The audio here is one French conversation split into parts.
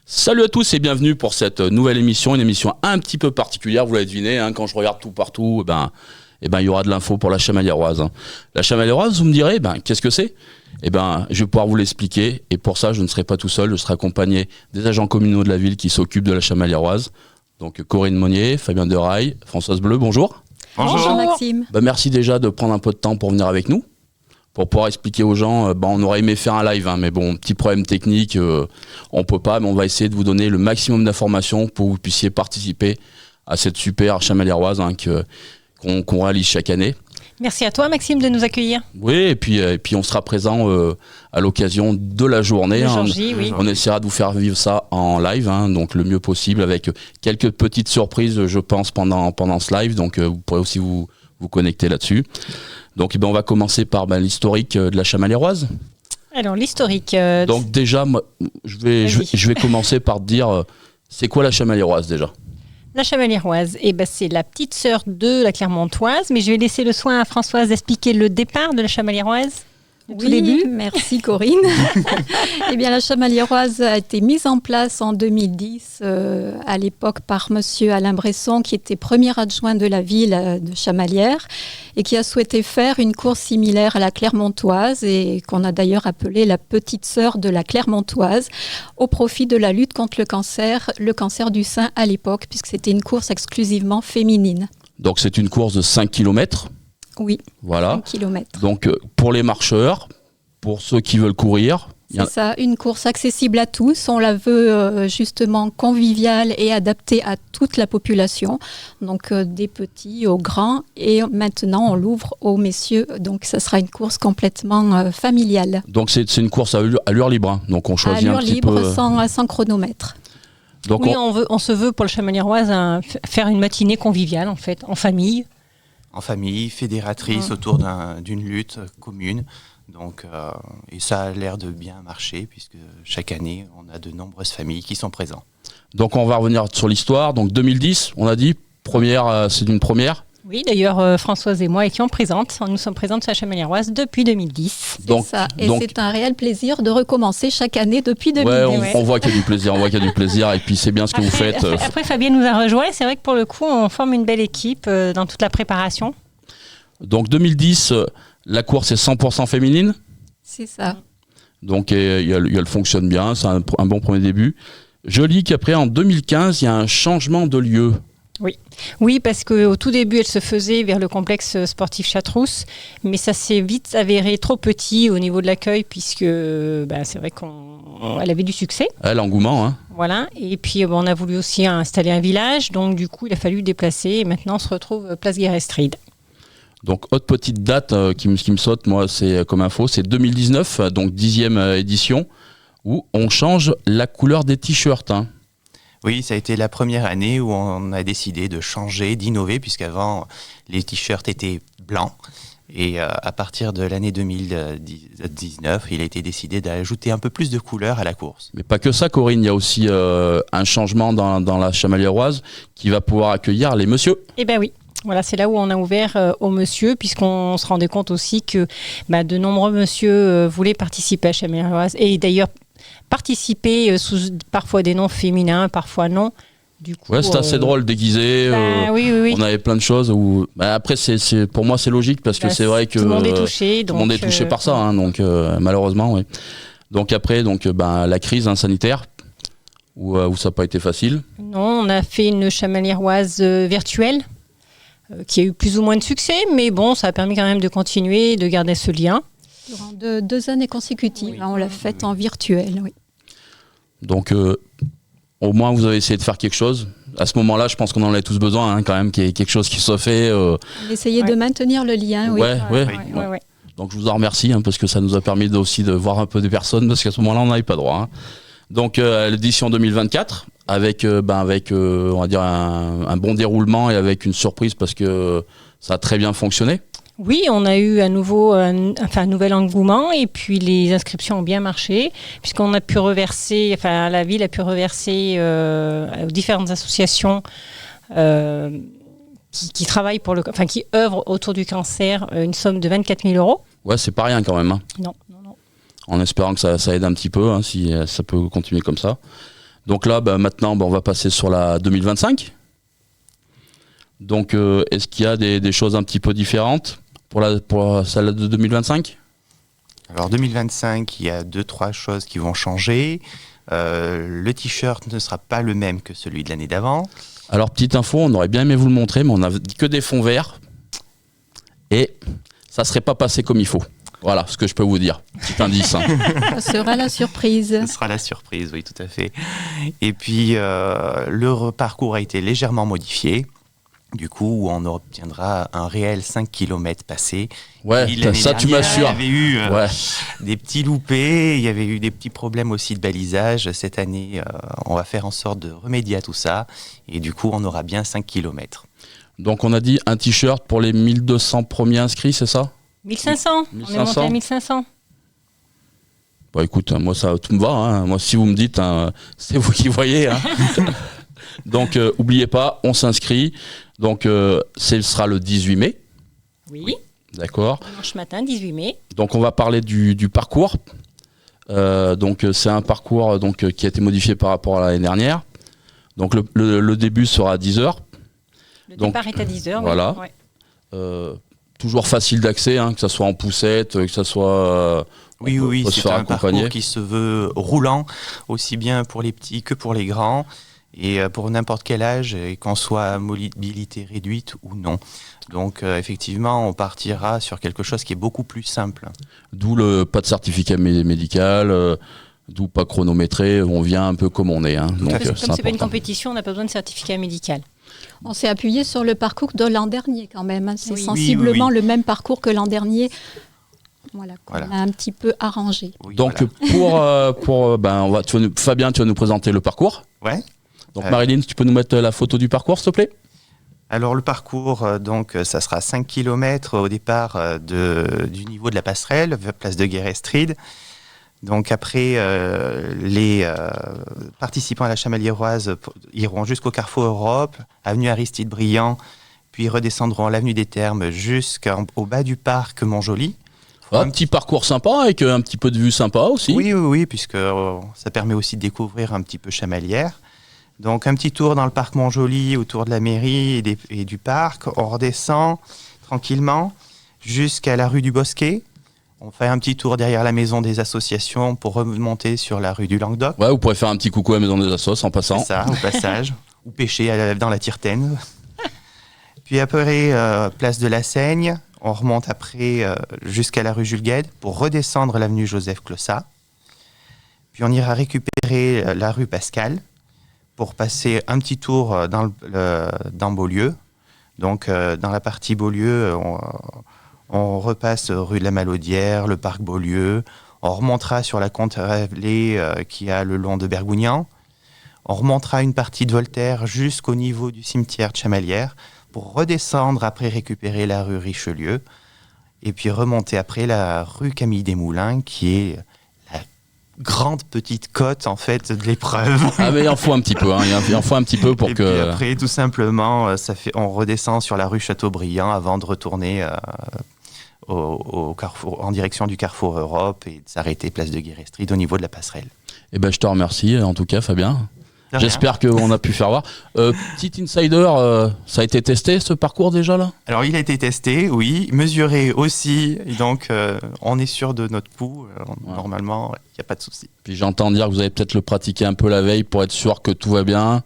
Salut à tous et bienvenue pour cette nouvelle émission, une émission un petit peu particulière, vous l'avez deviné, hein, quand je regarde tout partout, il y aura de l'info pour la Chamalières-Oise. La Chamalières-Oise, vous me direz, qu'est-ce que c'est ? Je vais pouvoir vous l'expliquer et pour ça, je ne serai pas tout seul, je serai accompagné des agents communaux de la ville qui s'occupent de la Chamalières-Oise. Donc Corinne Monnier, Fabien Deraille, Françoise Bleu, bonjour. Bonjour Maxime. Merci déjà de prendre un peu de temps pour venir avec nous. Pour pouvoir expliquer aux gens, on aurait aimé faire un live, mais bon, petit problème technique, on peut pas, mais on va essayer de vous donner le maximum d'informations pour que vous puissiez participer à cette super Chamalières-Oise qu'on réalise chaque année. Merci à toi Maxime de nous accueillir. Oui, et puis on sera présent à l'occasion de la journée. Oui. On essaiera de vous faire vivre ça en live, donc le mieux possible, avec quelques petites surprises, je pense, pendant ce live, donc vous pourrez aussi vous connecter là-dessus. Donc on va commencer par l'historique de la Chamalières-Oise. Alors l'historique. Donc déjà, moi, je vais commencer par te dire, c'est quoi la Chamalières-Oise déjà ? La Chamalières-Oise, c'est la petite sœur de la Clermontoise, mais je vais laisser le soin à Françoise d'expliquer le départ de la Chamalières-Oise. Tout début. Merci Corinne. La Chamalières-Oise a été mise en place en 2010 à l'époque par monsieur Alain Bresson qui était premier adjoint de la ville de Chamalières et qui a souhaité faire une course similaire à la Clermontoise et qu'on a d'ailleurs appelée la petite sœur de la Clermontoise au profit de la lutte contre le cancer du sein à l'époque puisque c'était une course exclusivement féminine. Donc c'est une course de 5 km. Oui, voilà. 5 km. Donc pour les marcheurs, pour ceux qui veulent courir. C'est ça, une course accessible à tous. On la veut justement conviviale et adaptée à toute la population. Donc des petits aux grands. Et maintenant, on l'ouvre aux messieurs. Donc ça sera une course complètement familiale. Donc c'est une course à allure libre. Donc on choisit à allure un petit libre, peu... sans chronomètre. Donc on se veut pour le Chamalières-Oise faire une matinée conviviale en fait, en famille. En famille, fédératrice autour d'une lutte commune. Donc, et ça a l'air de bien marcher puisque chaque année, on a de nombreuses familles qui sont présentes. Donc on va revenir sur l'histoire. Donc 2010, on a dit, c'est une première. Oui, d'ailleurs, Françoise et moi étions présentes. Nous sommes présentes sur la Chamalières-Oise depuis 2010. C'est ça. Et c'est un réel plaisir de recommencer chaque année depuis 2010. On voit qu'il y a du plaisir, et puis c'est bien ce que vous faites. Après, Fabien nous a rejoint. C'est vrai que pour le coup, on forme une belle équipe dans toute la préparation. Donc 2010, la course est 100% féminine. C'est ça. Donc elle fonctionne bien, c'est un bon premier début. Je lis qu'après, en 2015, il y a un changement de lieu. Oui, parce qu'au tout début, elle se faisait vers le complexe sportif Chatrousse, mais ça s'est vite avéré trop petit au niveau de l'accueil, puisque c'est vrai qu'elle avait du succès. L'engouement, hein. Voilà, et puis on a voulu aussi installer un village, donc du coup, il a fallu déplacer, et maintenant on se retrouve place Guérestride. Donc, autre petite date qui me saute, moi, c'est comme info, c'est 2019, donc 10e édition, où on change la couleur des t-shirts, hein. Oui, ça a été la première année où on a décidé de changer, d'innover, puisqu'avant, les t-shirts étaient blancs. Et à partir de l'année 2019, il a été décidé d'ajouter un peu plus de couleurs à la course. Mais pas que ça, Corinne, il y a aussi un changement dans la Chamalières-Oise qui va pouvoir accueillir les messieurs. Eh bien oui. Voilà, c'est là où on a ouvert aux messieurs, puisqu'on se rendait compte aussi que de nombreux messieurs voulaient participer à Chamalières-Oise. Et d'ailleurs, participer sous parfois des noms féminins, parfois non. Du coup, c'est assez drôle, déguisé. Oui. On avait plein de choses. Après, pour moi, c'est logique parce que c'est vrai que tout le monde est touché. Tout le monde est touché par ça, donc malheureusement, oui. Donc après, la crise sanitaire, où ça n'a pas été facile. Non, on a fait une Chamalières-Oise virtuelle qui a eu plus ou moins de succès, mais bon, ça a permis quand même de continuer, de garder ce lien. Durant 2 années consécutives, on l'a faite en virtuel, oui. Donc, au moins, vous avez essayé de faire quelque chose. À ce moment-là, je pense qu'on en a tous besoin, quand même, qu'il y ait quelque chose qui soit fait. Essayer de maintenir le lien, oui. Ouais. Donc, je vous en remercie, parce que ça nous a permis aussi de voir un peu des personnes, parce qu'à ce moment-là, on n'avait pas droit. Donc, l'édition 2024, avec on va dire, un bon déroulement et avec une surprise, parce que ça a très bien fonctionné. Oui, on a eu un nouvel engouement et puis les inscriptions ont bien marché puisqu'on a pu reverser, la ville a pu reverser aux différentes associations qui travaillent qui œuvrent autour du cancer une somme de 24 000 €. Ouais, c'est pas rien quand même. Non. En espérant que ça aide un petit peu, si ça peut continuer comme ça. Donc là, maintenant, on va passer sur la 2025. Donc, est-ce qu'il y a des choses un petit peu différentes pour celle de 2025 ? Alors 2025, il y a 2-3 choses qui vont changer. Le t-shirt ne sera pas le même que celui de l'année d'avant. Alors, petite info, on aurait bien aimé vous le montrer, mais on n'a que des fonds verts. Et ça ne serait pas passé comme il faut. Voilà ce que je peux vous dire. Petit indice. Hein. Ça sera la surprise. Ce sera la surprise, oui, tout à fait. Et puis, le parcours a été légèrement modifié. Du coup, on obtiendra un réel 5 km passés. Ouais, ça tu m'assures. Il y avait eu des petits loupés, il y avait eu des petits problèmes aussi de balisage. Cette année, on va faire en sorte de remédier à tout ça. Et du coup, on aura bien 5 km. Donc on a dit un t-shirt pour les 1200 premiers inscrits, c'est ça ? 1500. 1500. On est monté à 1500. Bah écoute, moi ça tout me va. Hein. Moi, si vous me dites, c'est vous qui voyez. Hein. Donc, oubliez pas, on s'inscrit. Donc, ce sera le 18 mai. Oui. D'accord. Dimanche matin, 18 mai. Donc, on va parler du parcours. Donc, c'est un parcours qui a été modifié par rapport à l'année dernière. Donc, le début sera à 10h. Le départ est à 10h. Voilà. Oui. Ouais. Toujours facile d'accès, hein, que ce soit en poussette, que ce soit... Oui, c'est un accompagner. parcours qui se veut roulant, aussi bien pour les petits que pour les grands. Et pour n'importe quel âge, et qu'on soit à mobilité réduite ou non. Donc effectivement, on partira sur quelque chose qui est beaucoup plus simple. D'où pas de certificat médical, d'où pas chronométré, on vient un peu comme on est. Hein. Donc, comme c'est pas une compétition, on n'a pas besoin de certificat médical. On s'est appuyé sur le parcours de l'an dernier quand même. Hein. C'est Oui. sensiblement le même parcours que l'an dernier. Voilà, qu'on a un petit peu arrangé. Oui, donc Fabien, tu vas nous présenter le parcours. Ouais. Donc Marilyn, tu peux nous mettre la photo du parcours, s'il te plaît ? Alors le parcours, ça sera 5 km au départ du niveau de la passerelle, place de Guérestride. Donc après, les participants à la Chamaliéroise iront jusqu'au Carrefour Europe, avenue Aristide Briand, puis redescendront l'avenue des Thermes jusqu'au bas du parc Montjoli. Un petit parcours sympa, avec un petit peu de vue sympa aussi. Oui, puisque ça permet aussi de découvrir un petit peu Chamalières. Donc un petit tour dans le parc Montjoli, autour de la mairie et du parc. On redescend tranquillement jusqu'à la rue du Bosquet. On fait un petit tour derrière la maison des associations pour remonter sur la rue du Languedoc. Ouais, vous pourrez faire un petit coucou à la maison des assos en passant. C'est ça, au passage. Ou pêcher dans la Tirtaine. Puis après, place de la Seigne. On remonte après jusqu'à la rue Jules Guesde pour redescendre l'avenue Joseph Clossat. Puis on ira récupérer la rue Pascal pour passer un petit tour dans Beaulieu. Donc, dans la partie Beaulieu, on repasse rue de la Malaudière, le parc Beaulieu. On remontera sur la Comte-Ravelay qui a le long de Bergougnan. On remontera une partie de Voltaire jusqu'au niveau du cimetière de Chamalières pour redescendre après récupérer la rue Richelieu. Et puis remonter après la rue Camille Desmoulins qui est grande petite côte en fait de l'épreuve. Ah mais il en faut un petit peu, hein. Il en faut un petit peu pour et que... puis après tout simplement on redescend sur la rue Chateaubriand avant de retourner au carrefour, en direction du Carrefour Europe et de s'arrêter place de Guérestride au niveau de la passerelle. Eh ben je te remercie en tout cas Fabien. De rien. J'espère qu'on a pu faire voir. Petit insider, ça a été testé ce parcours déjà là ? Alors il a été testé, oui, mesuré aussi, et donc on est sûr de notre pouls, normalement il n'y a pas de souci. Puis j'entends dire que vous avez peut-être le pratiqué un peu la veille pour être sûr que tout va bien.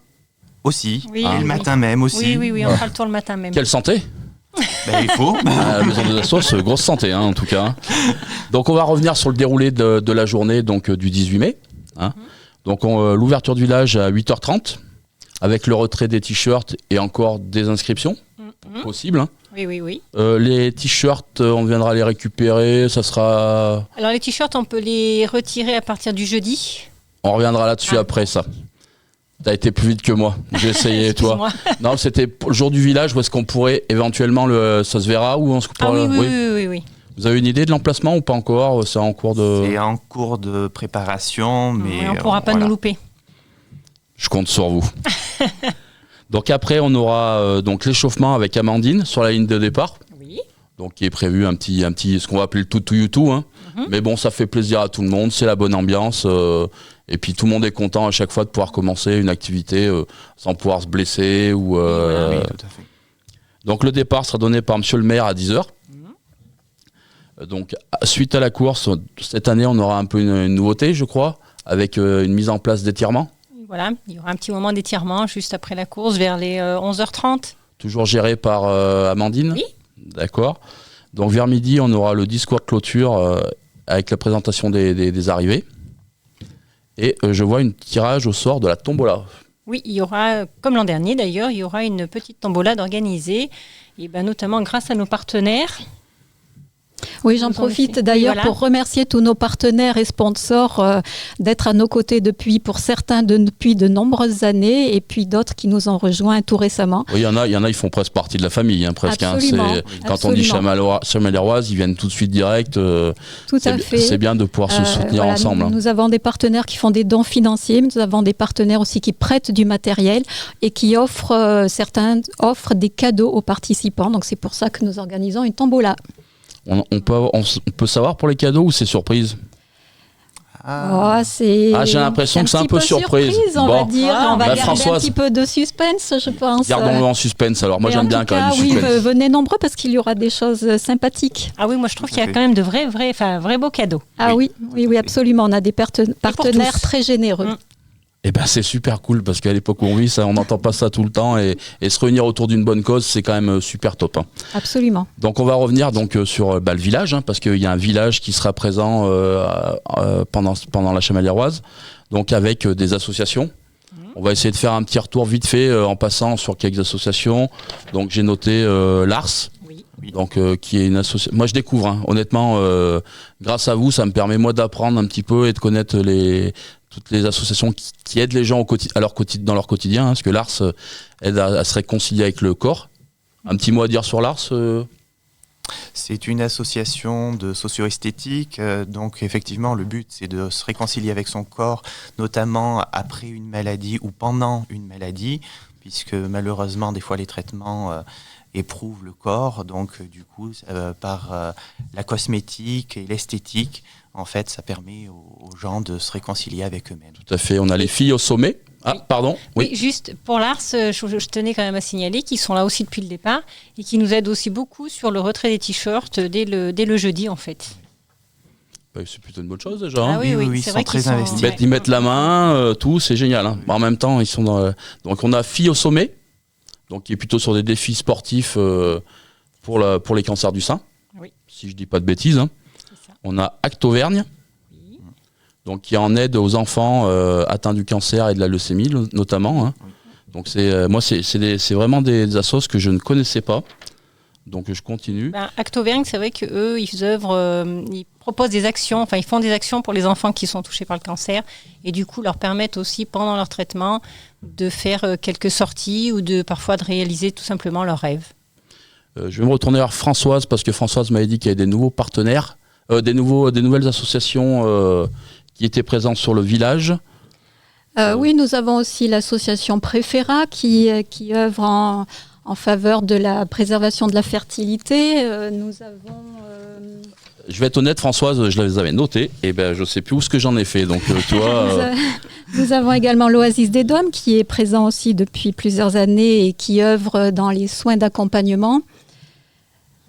Aussi, Oui, et le matin même aussi. Oui, on fera le tour le matin même. Quelle santé ? Il faut. À la maison des assos, grosse santé hein, en tout cas. Donc on va revenir sur le déroulé de la journée donc, du 18 mai. Hein. Donc l'ouverture du village à 8h30 avec le retrait des t-shirts et encore des inscriptions possibles. Hein. Oui. Les t-shirts, on viendra les récupérer, ça sera... Alors les t-shirts, on peut les retirer à partir du jeudi. On reviendra là-dessus après ça. T'as été plus vite que moi. J'ai essayé, toi. Non, c'était pour le jour du village où est-ce qu'on pourrait éventuellement ça se verra ou on se Ah oui. Vous avez une idée de l'emplacement ou pas encore ? C'est en cours de... C'est en cours de préparation, mais... on ne pourra pas nous louper. Je compte sur vous. Donc après, on aura donc l'échauffement avec Amandine sur la ligne de départ. Oui. Donc qui est prévu un petit ce qu'on va appeler le tout. Hein. Mais bon, ça fait plaisir à tout le monde, c'est la bonne ambiance. Et puis tout le monde est content à chaque fois de pouvoir commencer une activité sans pouvoir se blesser. Ou, Oui, tout à fait. Donc le départ sera donné par monsieur le maire à 10h. Donc suite à la course, cette année on aura un peu une nouveauté je crois, avec une mise en place d'étirements. Voilà, il y aura un petit moment d'étirement juste après la course vers les 11h30. Toujours géré par Amandine. Oui. D'accord. Donc vers midi on aura le discours de clôture avec la présentation des arrivées. Et je vois une tirage au sort de la tombola. Oui, il y aura, comme l'an dernier d'ailleurs, il y aura une petite tombola d'organiser, et ben notamment grâce à nos partenaires. Oui, j'en Vous en profite laissez. d'ailleurs Oui, voilà. pour remercier tous nos partenaires et sponsors d'être à nos côtés pour certains depuis de nombreuses années et puis d'autres qui nous ont rejoints tout récemment. Oui, il y en a, ils font presque partie de la famille, presque. Absolument. Quand on dit Chamalières-Oise, ils viennent tout de suite direct. Tout à fait. C'est bien de pouvoir se soutenir voilà, ensemble. Nous avons des partenaires qui font des dons financiers, mais nous avons des partenaires aussi qui prêtent du matériel et qui certains offrent des cadeaux aux participants. Donc c'est pour ça que nous organisons une tombola. On peut savoir pour les cadeaux ou c'est surprise? J'ai l'impression que c'est un peu surprise. On va Bon. dire. On va garder Françoise, un petit peu de suspense, je pense. gardons-le en suspense. Alors moi Mais j'aime en bien tout quand même cas, le oui, suspense. venez nombreux parce qu'il y aura des choses sympathiques. Ah oui, moi je trouve qu'il y a quand même de vrais beaux cadeaux. Ah oui, absolument. On a des partenaires tous. très généreux. Et ben c'est super cool parce qu'à l'époque où on vit, on n'entend pas ça tout le temps et se réunir autour d'une bonne cause, c'est quand même super top. Absolument. Donc on va revenir sur le village, parce qu'il y a un village qui sera présent pendant la Chamalières-Oise, donc avec des associations. On va essayer de faire un petit retour vite fait en passant sur quelques associations. Donc j'ai noté l'ARS. Donc, qui est une association. Moi, je découvre, honnêtement, grâce à vous, ça me permet moi d'apprendre un petit peu et de connaître toutes les associations qui aident les gens dans leur quotidien, parce que l'ARS aide à se réconcilier avec le corps. Un petit mot à dire sur l'ARS C'est une association de socio-esthétique, donc effectivement le but c'est de se réconcilier avec son corps, notamment après une maladie ou pendant une maladie, puisque malheureusement des fois les traitements éprouvent le corps, donc du coup par la cosmétique et l'esthétique, en fait ça permet aux gens de se réconcilier avec eux-mêmes. Tout à fait, on a les filles au sommet. Ah, Oui. pardon. Oui, juste pour l'ARS, je tenais quand même à signaler qu'ils sont là aussi depuis le départ et qui nous aident aussi beaucoup sur le retrait des t-shirts dès le jeudi en fait. C'est plutôt une bonne chose déjà. Ah oui, ils c'est sont vrai très qu'ils investis. Ils mettent la main, tout, c'est génial. En même temps, ils sont donc on a filles au sommet, donc qui est plutôt sur des défis sportifs pour les cancers du sein. Oui. Si je dis pas de bêtises. C'est ça. On a Acte Auvergne, Oui. donc qui est en aide aux enfants atteints du cancer et de la leucémie notamment. Donc c'est vraiment des assos que je ne connaissais pas. Donc je continue. Acte Auvergne, c'est vrai qu'eux, ils proposent des actions, ils font des actions pour les enfants qui sont touchés par le cancer et du coup leur permettent aussi pendant leur traitement de faire quelques sorties ou parfois de réaliser tout simplement leurs rêves. Je vais me retourner vers Françoise parce que Françoise m'avait dit qu'il y avait des nouveaux partenaires, des nouvelles associations qui étaient présentes sur le village. Oui, nous avons aussi l'association Préféra qui œuvre en faveur de la préservation de la fertilité. Nous avons... Je vais être honnête, Françoise, je les avais notés et je sais plus où ce que j'en ai fait. Donc toi, Nous avons également l'Oasis des Dômes qui est présent aussi depuis plusieurs années et qui œuvre dans les soins d'accompagnement.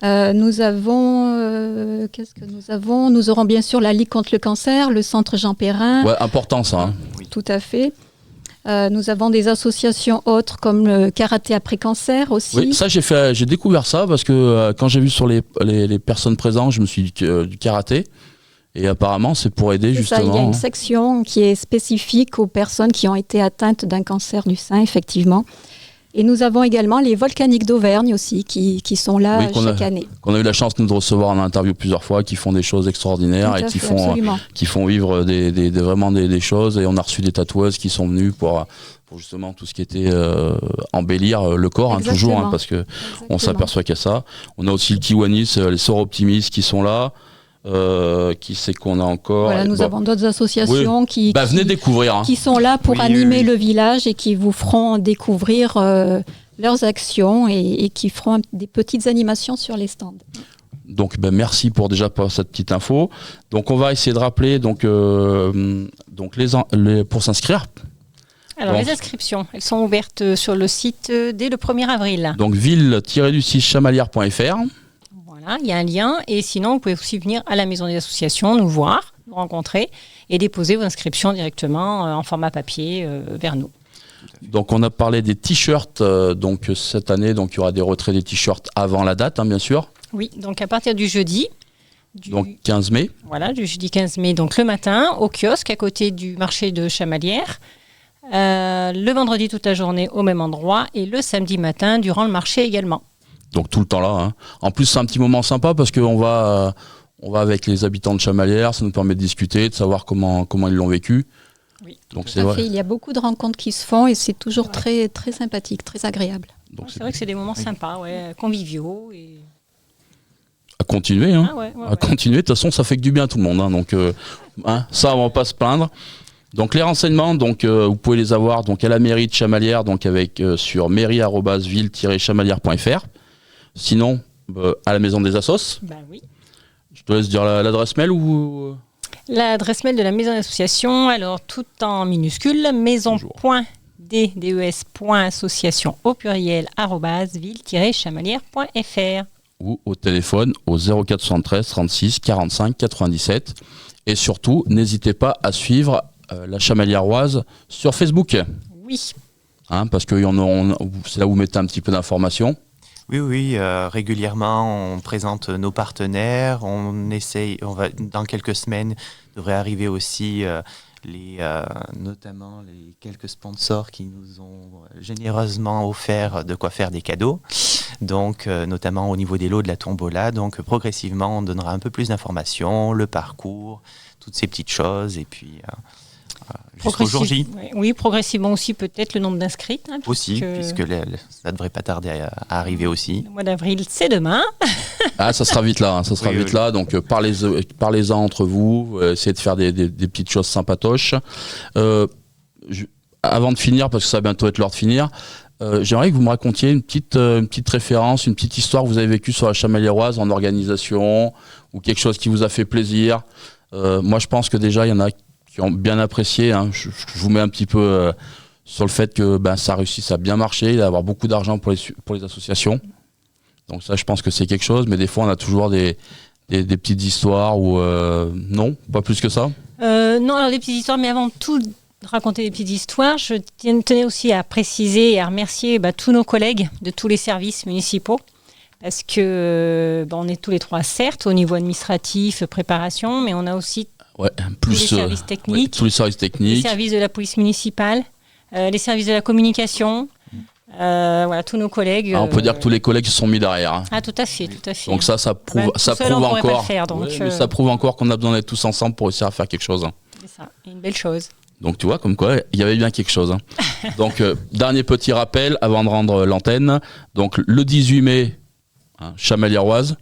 Nous avons... qu'est-ce que nous avons ? Nous aurons bien sûr la Ligue contre le cancer, le Centre Jean Perrin. ouais, important ça. Tout à fait. Nous avons des associations autres comme le karaté après cancer aussi. Oui, ça j'ai découvert ça parce que quand j'ai vu sur les personnes présentes, je me suis dit du karaté et apparemment c'est pour aider C'est justement. ça, il y a une section qui est spécifique aux personnes qui ont été atteintes d'un cancer du sein, effectivement. Et nous avons également les volcaniques d'Auvergne aussi qui sont là chaque année. Qu'on a eu la chance nous de recevoir en interview plusieurs fois, qui font des choses extraordinaires et qui font vivre vraiment des choses. Et on a reçu des tatoueuses qui sont venues pour justement tout ce qui était embellir le corps, toujours, parce que on s'aperçoit qu'il y a ça. On a aussi le Kiwanis, les Sœurs Optimistes qui sont là. Qui c'est qu'on a encore? Voilà, nous avons d'autres associations venez découvrir, qui sont là pour animer le village et qui vous feront découvrir leurs actions et qui feront des petites animations sur les stands. Donc merci pour cette petite info. Donc on va essayer de rappeler donc pour s'inscrire. Alors Donc, les inscriptions, elles sont ouvertes sur le site dès le 1er avril. Donc ville-du-6chamalières.fr. Voilà, il y a un lien. Et sinon, vous pouvez aussi venir à la maison des associations, nous voir, nous rencontrer et déposer vos inscriptions directement en format papier vers nous. Donc on a parlé des t-shirts. Donc cette année, donc il y aura des retraits des t-shirts avant la date, bien sûr. Oui, donc à partir du jeudi. Donc 15 mai. Voilà, du jeudi 15 mai, donc le matin, au kiosque à côté du marché de Chamalières. Le vendredi toute la journée au même endroit et le samedi matin durant le marché également. Donc tout le temps là. Hein. En plus c'est un petit moment sympa parce qu'on va avec les habitants de Chamalières, ça nous permet de discuter, de savoir comment ils l'ont vécu. Oui, donc c'est vrai. Il y a beaucoup de rencontres qui se font et c'est toujours très, très sympathique, très agréable. Donc c'est vrai que c'est des moments sympas, conviviaux. Et... À continuer. Hein. À continuer, de toute façon ça fait que du bien à tout le monde. Hein. Donc ça on va pas se plaindre. Donc les renseignements, vous pouvez les avoir donc à la mairie de Chamalières, donc sur mairie@ville-chamalières.fr. Sinon, à la maison des assos. Oui. Je te laisse dire l'adresse mail ou. L'adresse mail de la maison d'association, alors tout en minuscule, maison.des.association au pluriel @ville-chamalières.fr. Ou au téléphone au 0473 36 45 97. Et surtout, n'hésitez pas à suivre la Chamaliéroise sur Facebook. Oui. Parce que c'est là où vous mettez un petit peu d'informations. Oui, régulièrement on présente nos partenaires, dans quelques semaines devrait arriver aussi notamment les quelques sponsors qui nous ont généreusement offert de quoi faire des cadeaux, donc notamment au niveau des lots de la tombola. Donc progressivement on donnera un peu plus d'informations, le parcours, toutes ces petites choses et puis jusqu'au jour J. Oui, progressivement aussi peut-être le nombre d'inscrits. Puisque ça ne devrait pas tarder à arriver aussi. Le mois d'avril, c'est demain. Ça sera vite là. Là. Donc parlez-en entre vous. Essayez de faire des petites choses sympatoches. Avant de finir, parce que ça va bientôt être l'heure de finir, j'aimerais que vous me racontiez une petite référence, une petite histoire que vous avez vécue sur la Chamaliéroise en organisation ou quelque chose qui vous a fait plaisir. Moi, je pense que déjà, il y en a qui ont bien apprécié. Je vous mets un petit peu sur le fait que ça réussit, ça a bien marché, il va y avoir beaucoup d'argent pour les associations. Donc ça, je pense que c'est quelque chose, mais des fois, on a toujours des petites histoires ou non, pas plus que ça. Non, alors des petites histoires, mais avant de tout raconter des petites histoires, je tenais aussi à préciser et à remercier tous nos collègues de tous les services municipaux. Parce que on est tous les trois, certes, au niveau administratif, préparation, mais on a aussi tous les services techniques, tous les services techniques, les services de la police municipale, les services de la communication, tous nos collègues. On peut dire que tous les collègues se sont mis derrière. Tout à fait. Donc ça prouve encore. Ça prouve encore qu'on a besoin d'être tous ensemble pour réussir à faire quelque chose. C'est ça, une belle chose. Donc tu vois, comme quoi, il y avait bien quelque chose. Donc dernier petit rappel avant de rendre l'antenne. Donc le 18 mai, Chamaliéroise.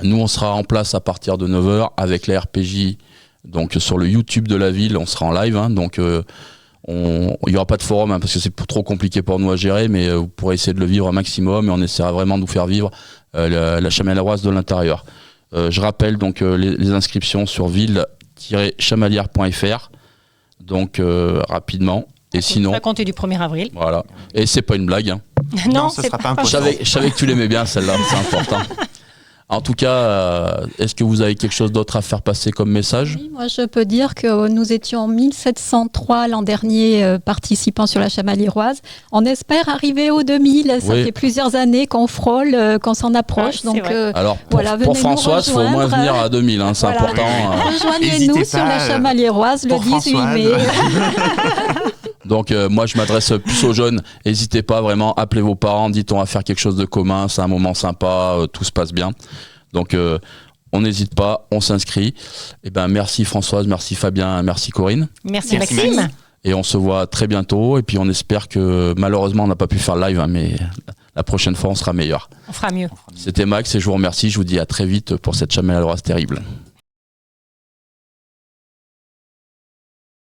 Nous, on sera en place à partir de 9h avec la RPJ. Donc sur le YouTube de la ville, on sera en live. Donc il n'y aura pas de forum parce que c'est trop compliqué pour nous à gérer, mais vous pourrez essayer de le vivre un maximum et on essaiera vraiment de vous faire vivre la Chamaliéroise de l'intérieur. Je rappelle donc les inscriptions sur ville-chamalières.fr. Donc rapidement. Et sinon, à compter du 1er avril. Voilà. Et c'est pas une blague. Non, ce sera pas un Je savais que tu l'aimais bien celle-là, c'est important. En tout cas, est-ce que vous avez quelque chose d'autre à faire passer comme message ? Oui, moi je peux dire que nous étions 1703 l'an dernier participants sur la Chamaliéroise. On espère arriver aux 2000. Ça fait plusieurs années qu'on frôle, qu'on s'en approche. Donc, alors pour Françoise, il faut au moins venir à 2000, c'est important. Rejoignez-nous sur la Chamaliéroise le 18 mai. Donc moi je m'adresse plus aux jeunes, n'hésitez pas vraiment, appelez vos parents, dites-on à faire quelque chose de commun, c'est un moment sympa, tout se passe bien. Donc on n'hésite pas, on s'inscrit. Et merci Françoise, merci Fabien, merci Corinne. Merci Maxime. Et on se voit très bientôt et puis on espère que malheureusement on n'a pas pu faire le live, mais la prochaine fois on sera meilleur. On fera mieux. C'était Max et je vous remercie, je vous dis à très vite pour cette Chamaliéroise terrible.